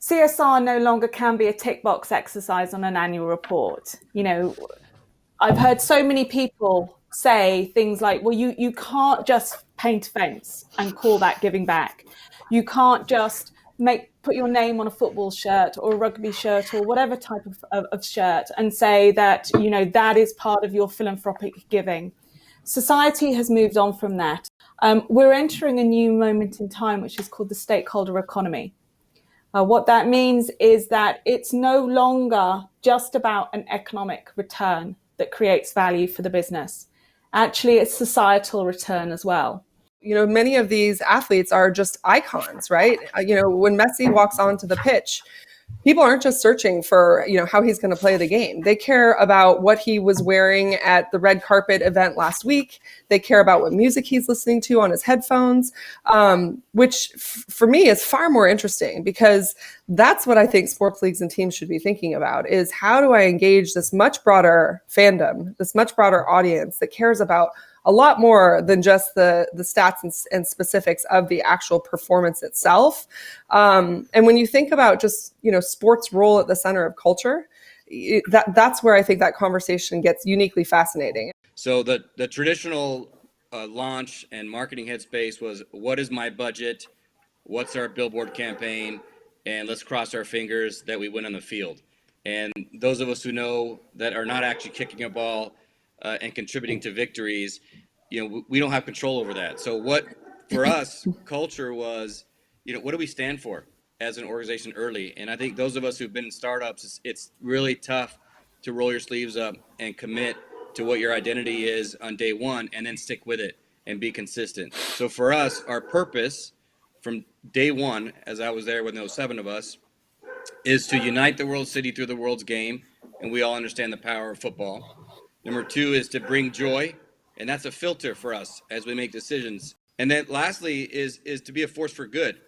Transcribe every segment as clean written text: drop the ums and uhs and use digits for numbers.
CSR no longer can be a tick box exercise on an annual report. I've heard so many people say things like, well, you can't just paint a fence and call that giving back. You can't just put your name on a football shirt or a rugby shirt or whatever type of shirt and say that, that is part of your philanthropic giving. Society has moved on from that. We're entering a new moment in time, which is called the stakeholder economy. What that means is that it's no longer just about an economic return that creates value for the business. Actually, it's societal return as well. Many of these athletes are just icons, right? When Messi walks onto the pitch, people aren't just searching for, how he's going to play the game. They care about what he was wearing at the red carpet event last week. They care about what music he's listening to on his headphones, which for me is far more interesting, because that's what I think sports leagues and teams should be thinking about, is how do I engage this much broader fandom, this much broader audience that cares about a lot more than just the stats and specifics of the actual performance itself. And when you think about just, sports' role at the center of culture, that's where I think that conversation gets uniquely fascinating. So the traditional launch and marketing headspace was, what is my budget? What's our billboard campaign? And let's cross our fingers that we win on the field. And those of us who know that are not actually kicking a ball and contributing to victories, we don't have control over that. So what, for us, culture was, what do we stand for as an organization early? And I think those of us who've been in startups, it's really tough to roll your sleeves up and commit to what your identity is on day one and then stick with it and be consistent. So for us, our purpose from day one, as I was there with those 7 of us, is to unite the world city through the world's game. And we all understand the power of football. Number 2 is to bring joy. And that's a filter for us as we make decisions. And then lastly is to be a force for good.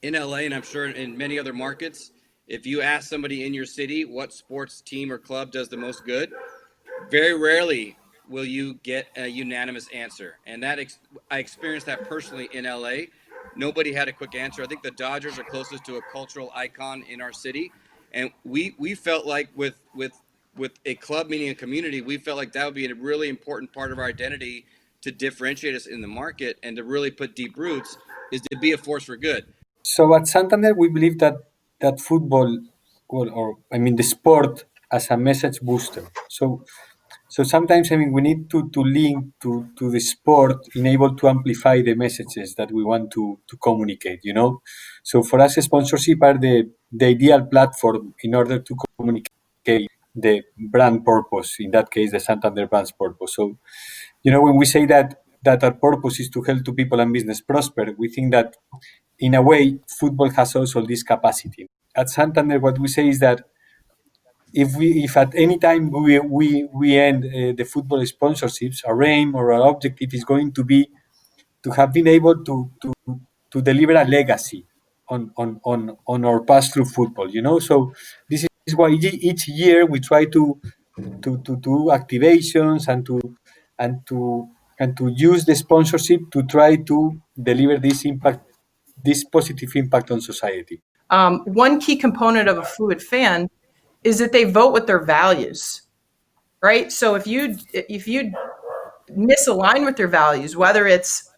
In LA, and I'm sure in many other markets, if you ask somebody in your city what sports team or club does the most good, very rarely will you get a unanimous answer. And I experienced that personally in LA. Nobody had a quick answer. I think the Dodgers are closest to a cultural icon in our city. And we felt like with a club, meaning a community, we felt like that would be a really important part of our identity to differentiate us in the market and to really put deep roots, is to be a force for good. So at Santander, we believe that football, the sport as a message booster. So sometimes, we need to link to the sport in able to amplify the messages that we want to communicate, So for us, sponsorship are the ideal platform in order to communicate the brand purpose, in that case, the Santander brand's purpose. So, when we say that our purpose is to help to people and business prosper, we think that in a way, football has also this capacity. At Santander, what we say is that if at any time we end the football sponsorships, our aim or our objective is going to be to have been able to deliver a legacy on our path through football. So this is why each year we try to do activations and to use the sponsorship to try to deliver this positive impact on society. One key component of a fluid fan is that they vote with their values, right? So if you misalign with their values, whether it's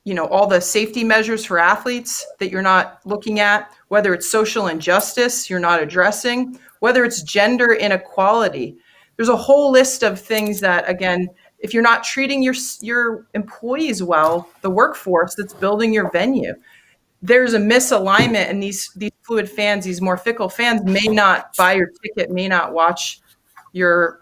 all the safety measures for athletes that you're not looking at, whether it's social injustice you're not addressing, whether it's gender inequality, there's a whole list of things that, again, if you're not treating your employees well, the workforce that's building your venue, there's a misalignment, and these fluid fans, these more fickle fans, may not buy your ticket, may not watch your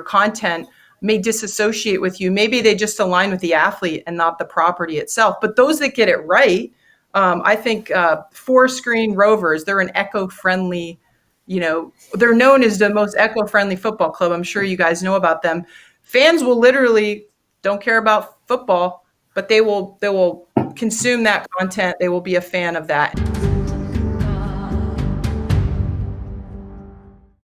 content, may disassociate with you. Maybe they just align with the athlete and not the property itself. But those that get it right, I think Four-Screen Rovers, they're an eco-friendly, they're known as the most eco-friendly football club. I'm sure you guys know about them. Fans will literally don't care about football, but they will consume that content. They will be a fan of that.